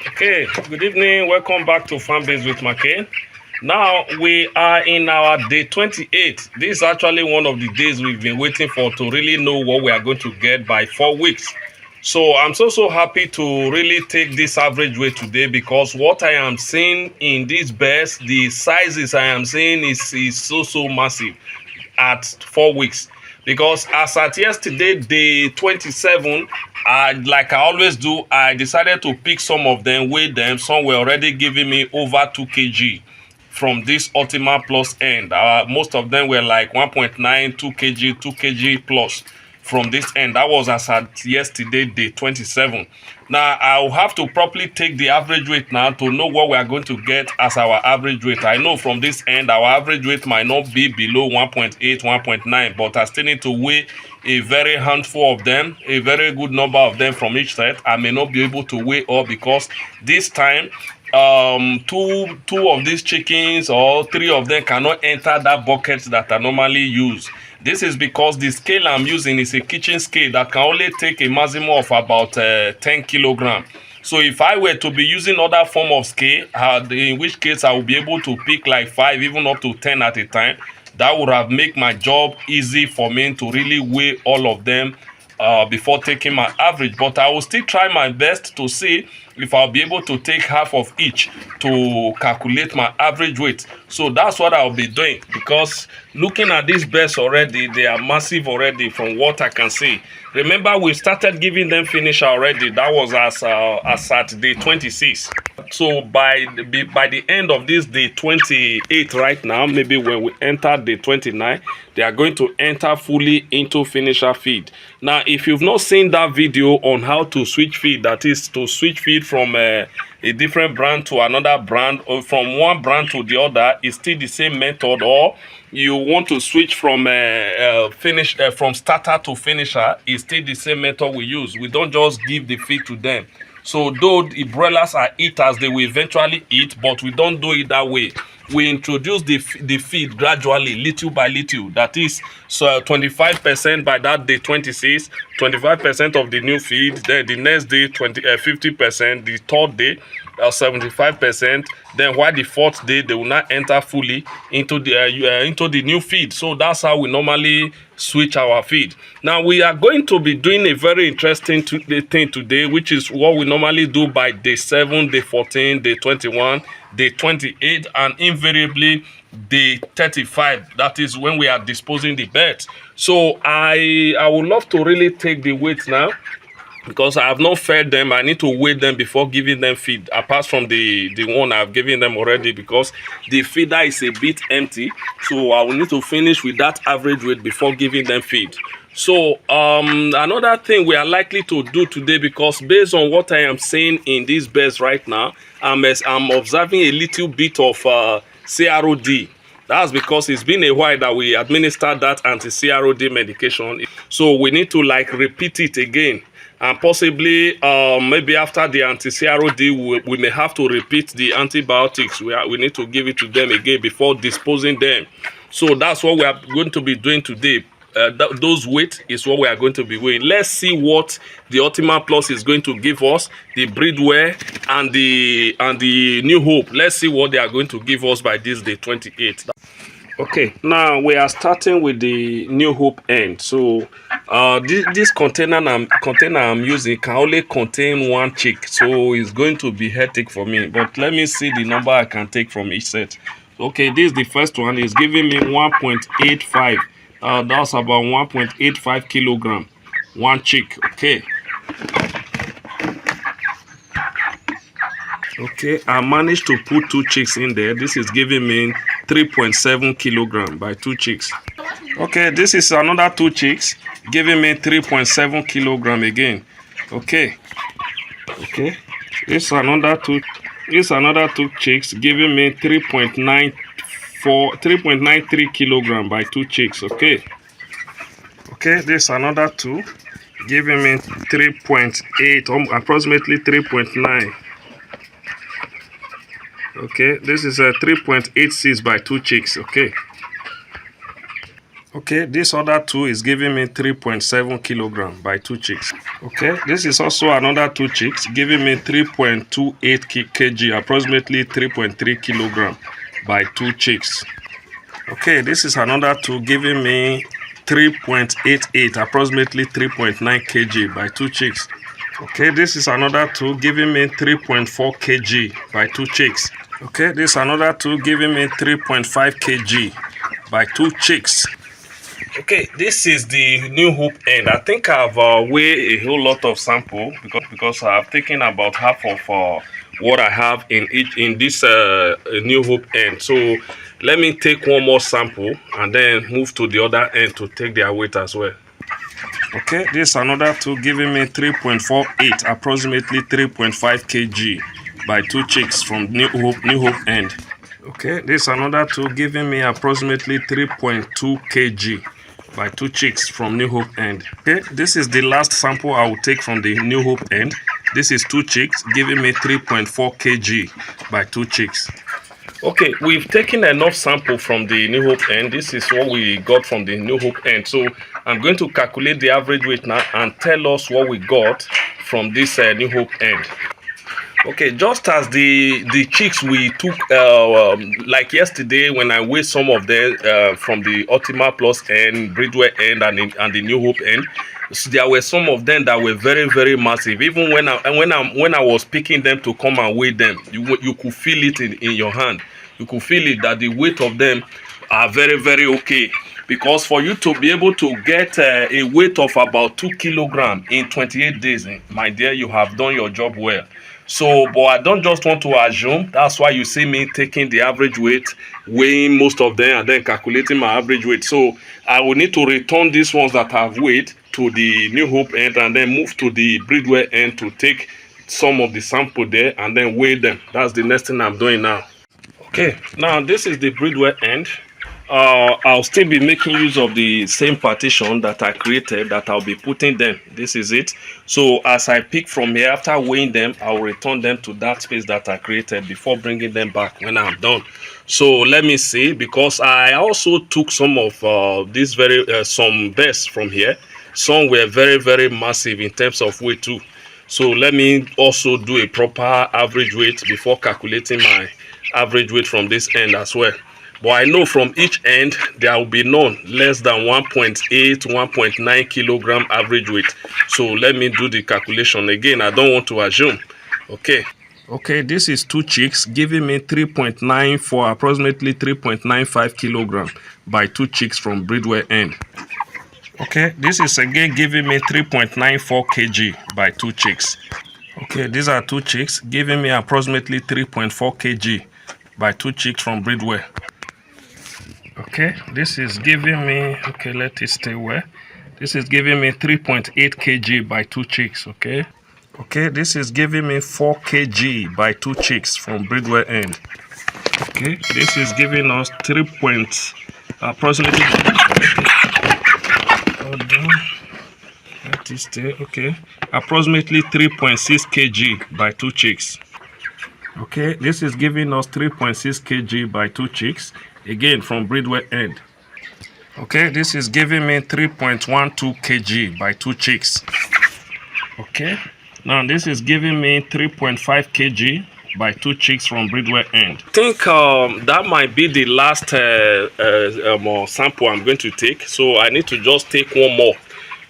Okay, good evening. Welcome back to Farmbiz with Markay. Now we are in our day 28. This is actually one of the days we've been waiting for to really know what we are going to get by 4 weeks. So I'm so happy to really take this average weight today because what I am seeing in these bears, the sizes I am seeing is so massive at 4 weeks. Because as at yesterday, day 27, like I always do, I decided to pick some of them, weigh them. Some were already giving me over 2 kg from this Ultima plus end. Most of them were like 1.9, 2 kg, 2 kg plus from this end. That was as at yesterday, day 27. Now I'll have to properly take the average weight now to know what we are going to get as our average weight. I know from this end our average weight might not be below 1.8, 1.9, but I still need to weigh a very handful of them, a very good number of them from each set. I may not be able to weigh all because this time two of these chickens or 3 of them cannot enter that bucket that I normally use. This is because the scale I'm using is a kitchen scale that can only take a maximum of about 10 kilogram. So if I were to be using other form of scale, in which case I will be able to pick like 5, even up to 10 at a time, that would have made my job easy for me to really weigh all of them before taking my average. But I will still try my best to see if I'll be able to take half of each to calculate my average weight. So that's what I'll be doing, because looking at these bears already, they are massive already from what I can see. Remember, we started giving them finisher already. That was as at day 26. So by the end of this day 28 right now, maybe when we enter day 29, they are going to enter fully into finisher feed. Now, if you've not seen that video on how to switch feed, that is to switch feed from a different brand to another brand, or from one brand to the other, is still the same method, or you want to switch from from starter to finisher, is still the same method we use. We don't just give the feed to them. So though the broilers are eaters, they will eventually eat, but we don't do it that way. We introduce the feed gradually, little by little. That is, so 25% by that day 26, 25% of the new feed. Then the next day 50%, the third day 75%. Then while the 4th day they will not enter fully into the new feed. So that's how we normally switch our feed. Now we are going to be doing a very interesting thing today, which is what we normally do by day 7, day 14, day 21, day 28, and invariably day 35. That is when we are disposing the birds. So I would love to really take the weight now, because I have not fed them. I need to weigh them before giving them feed, apart from the one I've given them already, because the feeder is a bit empty. So I will need to finish with that average weight before giving them feed. So another thing we are likely to do today, because based on what I am seeing in these bears right now, I'm observing a little bit of CROD. That's because it's been a while that we administered that anti-CROD medication. So we need to like repeat it again. And possibly maybe after the anti-CROD, we may have to repeat the antibiotics. We need to give it to them again before disposing them. So that's what we are going to be doing today. Those weight is what we are going to be weighing. Let's see what the Ultima Plus is going to give us, the Breedwell and the New Hope. Let's see what they are going to give us by this day 28. Okay, now we are starting with the New Hope end. So this container I'm using can only contain 1 chick, so it's going to be hectic for me. But let me see the number I can take from each set. Okay, this is the first one. It's giving me 1.85. That's about 1.85 kilogram, 1 chick. Okay, I managed to put 2 chicks in there. This is giving me 3.7 kilogram by 2 chicks. Okay, this is another 2 chicks giving me 3.7 kilogram again. Okay, it's another two chicks giving me 3.93 kilogram by 2 chicks. Okay, this another 2 giving me 3.8, approximately 3.9. Okay, this is a 3.86 by 2 chicks. Okay, Okay, this other two is giving me 3.7 kilogram by 2 chicks. Okay, this is also another 2 chicks giving me 3.28 kg, approximately 3.3 kilogram by 2 chicks. Okay, this is another two giving me 3.88, approximately 3.9 kg by 2 chicks. Okay, this is another two giving me 3.4 kg by 2 chicks. Okay, this is another two giving me 3.5 kg by 2 chicks. Okay, this is the new hoop end. I think I've weighed a whole lot of sample because I've taken about half of what I have in this new hoop end. So let me take one more sample and then move to the other end to take their weight as well. Okay, this is another two giving me 3.48, approximately 3.5 kg by 2 chicks from new hoop end. Okay, this is another two giving me approximately 3.2 kg by 2 chicks from new hope end. Okay, this is the last sample I will take from the new hope end. This is 2 chicks giving me 3.4 kg by 2 chicks. Okay, we've taken enough sample from the new hope end. This is what we got from the new hope end. So I'm going to calculate the average weight now and tell us what we got from this new hope end. Okay, just as the chicks we took like yesterday when I weighed some of them from the Ultima plus end, Breedwell end, and the New Hope end, so there were some of them that were very massive. Even when I was picking them to come and weigh them, you could feel it in your hand. You could feel it that the weight of them are very okay. Because for you to be able to get a weight of about 2 kilograms in 28 days, my dear, you have done your job well. So, but I don't just want to assume. That's why you see me taking the average weight, weighing most of them, and then calculating my average weight. So I will need to return these ones that I've weighed to the New Hope end and then move to the Breedwell end to take some of the sample there and then weigh them. That's the next thing I'm doing now. Okay, now this is the Breedwell end. I'll still be making use of the same partition that I created that I'll be putting them. This is it. So as I pick from here, after weighing them, I'll return them to that space that I created before bringing them back when I'm done. So let me see, because I also took some of these some bears from here. Some were very massive in terms of weight too. So let me also do a proper average weight before calculating my average weight from this end as well. But I know from each end there will be none less than 1.8 1.9 kilogram average weight. So let me do the calculation again. I don't want to assume. Okay, this is 2 chicks giving me 3.94, approximately 3.95 kilogram by 2 chicks from Breedwell end. Okay, this is again giving me 3.94 kg by 2 chicks. Okay, these are 2 chicks giving me approximately 3.4 kg by 2 chicks from Breedwell. Okay, this is giving me, okay, let it stay where. This is giving me 3.8 kg by 2 chicks, okay. Okay, this is giving me 4 kg by 2 chicks from Breedwell end. Okay, this is giving us approximately, let it stay, okay, approximately 3.6 kg by 2 chicks. Okay, this is giving us 3.6 kg by 2 chicks. Again from Breedwell end. Okay, this is giving me 3.12 kg by 2 chicks. Okay, now this is giving me 3.5 kg by 2 chicks from Breedwell end. I think that might be the last sample I'm going to take. So I need to just take one more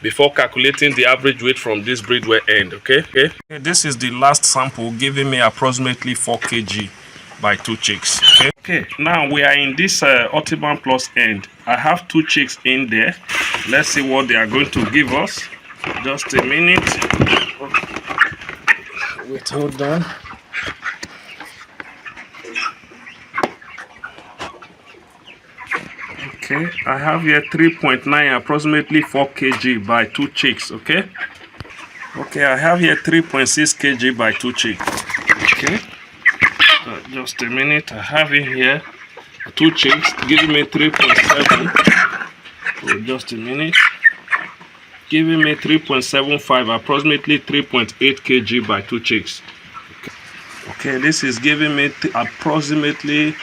before calculating the average weight from this Breedwell end. Okay, this is the last sample giving me approximately 4 kg by 2 chicks. Okay, now we are in this Ultima plus end. I have 2 chicks in there. Let's see what they are going to give us. Just a minute. Wait, hold on. Okay, I have here 3.9, approximately 4 kg by 2 chicks. Okay, I have here 3.6 kg by 2 chicks. Okay, just a minute. I have in here 2 chicks giving me 3.7. So just a minute. Giving me 3.75, approximately 3.8 kg by 2 chicks. Okay, this is giving me approximately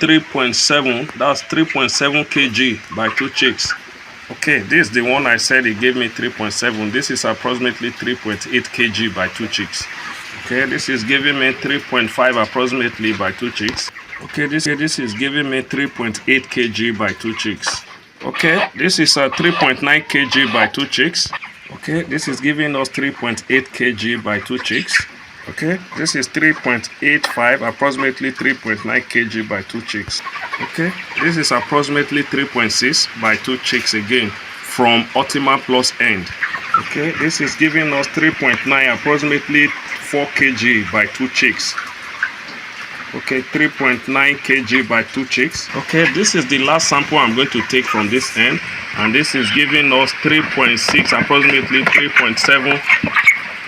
3.7. That's 3.7 kg by 2 chicks. Okay, this is the one I said he gave me 3.7. This is approximately 3.8 kg by 2 chicks. Okay, this is giving me 3.5 approximately by 2 chicks. Okay, this is giving me 3.8 kg by 2 chicks. Okay, this is 3.9 kg by 2 chicks. Okay, this is giving us 3.8 kg by 2 chicks. Okay, this is 3.85, approximately 3.9 kg by 2 chicks. Okay, this is approximately 3.6 by 2 chicks again from Ultima plus end. Okay, this is giving us 3.9, approximately 4 kg by 2 chicks. Okay, 3.9 kg by 2 chicks. Okay, this is the last sample I'm going to take from this end, and this is giving us 3.6, approximately 3.7.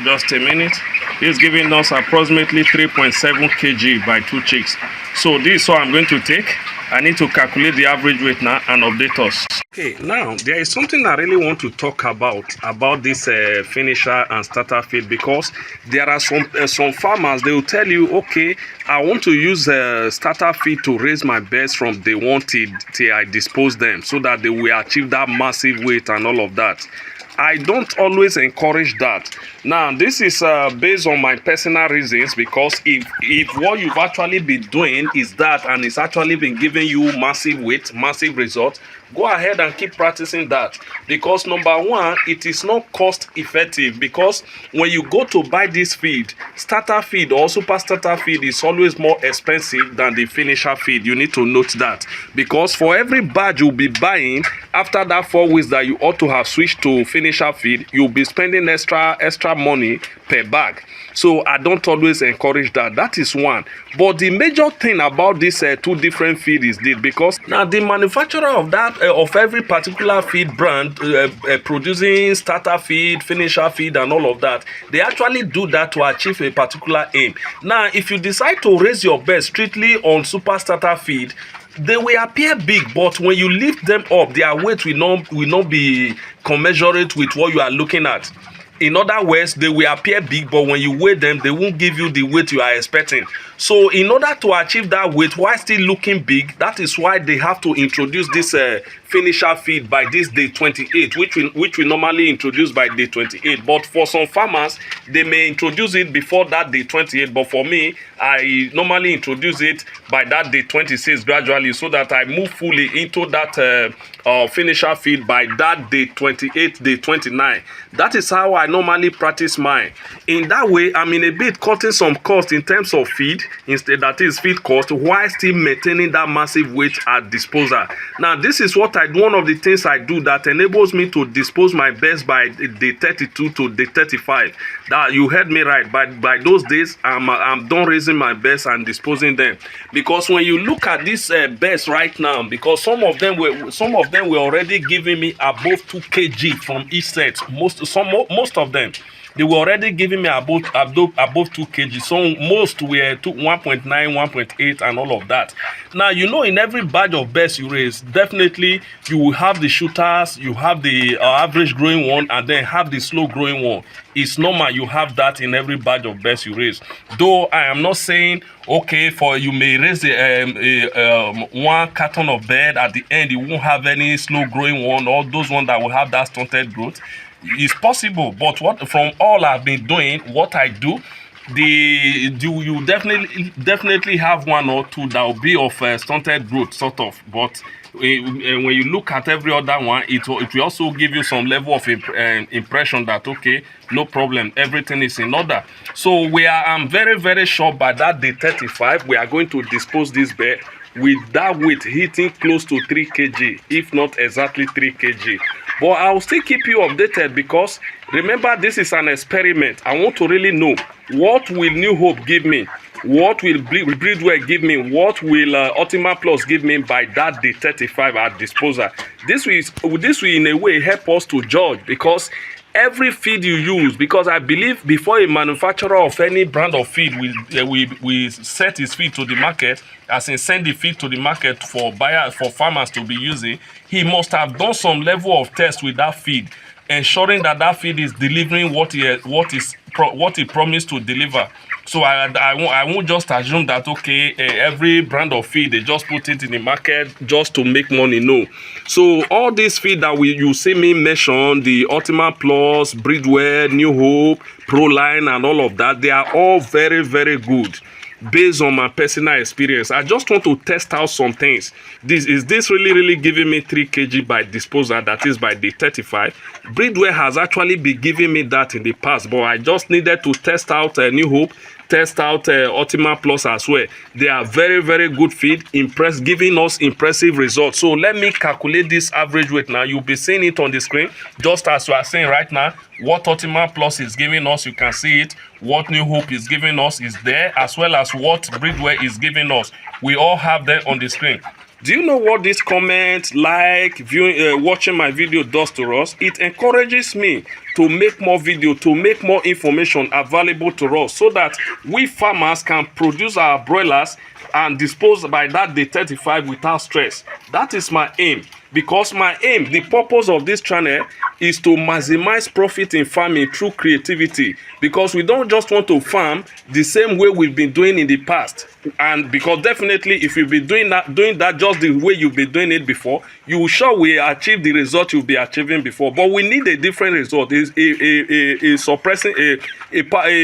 Just a minute. It's giving us approximately 3.7 kg by 2 chicks. So this is what I'm going to take. I need to calculate the average weight now and update us. Okay, now there is something I really want to talk about this finisher and starter feed, because there are some farmers, they will tell you, okay, I want to use starter feed to raise my birds from day one till I dispose them, so that they will achieve that massive weight and all of that. I don't always encourage that. Now, this is based on my personal reasons, because if what you've actually been doing is that, and it's actually been giving you massive weight, massive results, go ahead and keep practicing that. Because number one, it is not cost effective, because when you go to buy this feed, starter feed or super starter feed is always more expensive than the finisher feed. You need to note that, because for every batch you'll be buying after that 4 weeks that you ought to have switched to finisher feed, you'll be spending extra money per bag. So I don't always encourage that. That is one. But the major thing about this 2 different feed is this, because now the manufacturer of that of every particular feed brand producing starter feed, finisher feed and all of that, they actually do that to achieve a particular aim. Now if you decide to raise your birds strictly on super starter feed, they will appear big, but when you lift them up, their weight will not be commensurate with what you are looking at. In other words, they will appear big, but when you weigh them, they won't give you the weight you are expecting. So in order to achieve that weight while still looking big, that is why they have to introduce this finisher feed by this day 28, which we normally introduce by day 28. But for some farmers, they may introduce it before that day 28. But for me, I normally introduce it by that day 26 gradually, so that I move fully into that finisher feed by that day 28, day 29. That is how I normally practice mine. In that way, I'm in a bit cutting some cost in terms of feed, instead that is feed cost, while still maintaining that massive weight at disposal. Now this is what one of the things I do that enables me to dispose my birds by day 32 to day 35. That you heard me right. By those days, I'm done raising my birds and disposing them. Because when you look at these birds right now, because some of them were already giving me above 2 kg from each set. Most of them, they were already giving me above 2 kg. So most were 1.9, 1.8 and all of that. Now, you know, in every batch of birds you raise, definitely you will have the shooters, you have the average growing one, and then have the slow growing one. It's normal you have that in every batch of birds you raise. Though I am not saying, okay, for you may raise one carton of bird, at the end you won't have any slow growing one, or those ones that will have that stunted growth. It's possible, but from all I've been doing, what I do, you definitely have 1 or 2 that will be of stunted growth, sort of. But when you look at every other one, it will also give you some level of impression that, okay, no problem, everything is in order. So I'm very, very sure by that day 35, we are going to dispose this bird with that weight hitting close to 3 kg, if not exactly 3 kg. But I'll still keep you updated, because remember, this is an experiment. I want to really know, what will New Hope give me? What will Breedwell give me? What will Ultima Plus give me by that day 35 at disposal? This will in a way help us to judge, because every feed you use, because I believe before a manufacturer of any brand of feed will set his feed to the market, as in send the feed to the market for farmers to be using, he must have done some level of test with that feed, ensuring that that feed is delivering what is promised to deliver. So I won't just assume that, okay, every brand of feed, they just put it in the market just to make money. No. So all these feed that you see me mention, the Ultima Plus, Breedwell, New Hope, Proline, and all of that, they are all very, very good. Based on my personal experience, I just want to test out some things. Is this really giving me 3 kg by disposal, that is by day 35? Breedwell has actually been giving me that in the past, but I just needed to test out New Hope, test out Ultima Plus as well. They are very good feed, giving us impressive results. So let me calculate this average weight now. You'll be seeing it on the screen, just as you are seeing right now. What Ultima Plus is giving us, you can see it. What New Hope is giving us is there, as well as what Breedwell is giving us. We all have them on the screen. Do you know what this comment, like, viewing, watching my video does to us? It encourages me to make more video, to make more information available to us, so that we farmers can produce our broilers and dispose by that day 35 without stress. That is my aim. Because my aim, the purpose of this channel is to maximize profit in farming through creativity. Because we don't just want to farm the same way we've been doing in the past. And because definitely if you've been doing that just the way you've been doing it before, you will sure we achieve the result you'll be achieving before. But we need a different result, a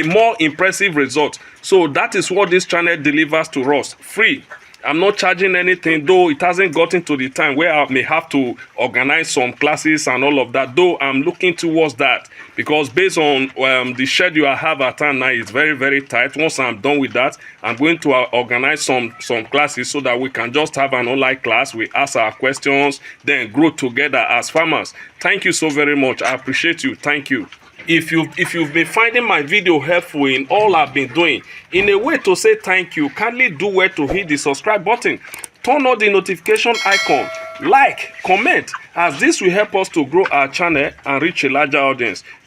more impressive result. So that is what this channel delivers to us, free. I'm not charging anything, though it hasn't gotten to the time where I may have to organize some classes and all of that, though I'm looking towards that, because based on the schedule I have at hand now is very tight. Once I'm done with that, I'm going to organize some classes so that we can just have an online class. We ask our questions, then grow together as farmers. Thank you so very much. I appreciate you. Thank you. If you've been finding my video helpful in all I've been doing, in a way to say thank you, kindly do well to hit the subscribe button, turn on the notification icon, like, comment, as this will help us to grow our channel and reach a larger audience.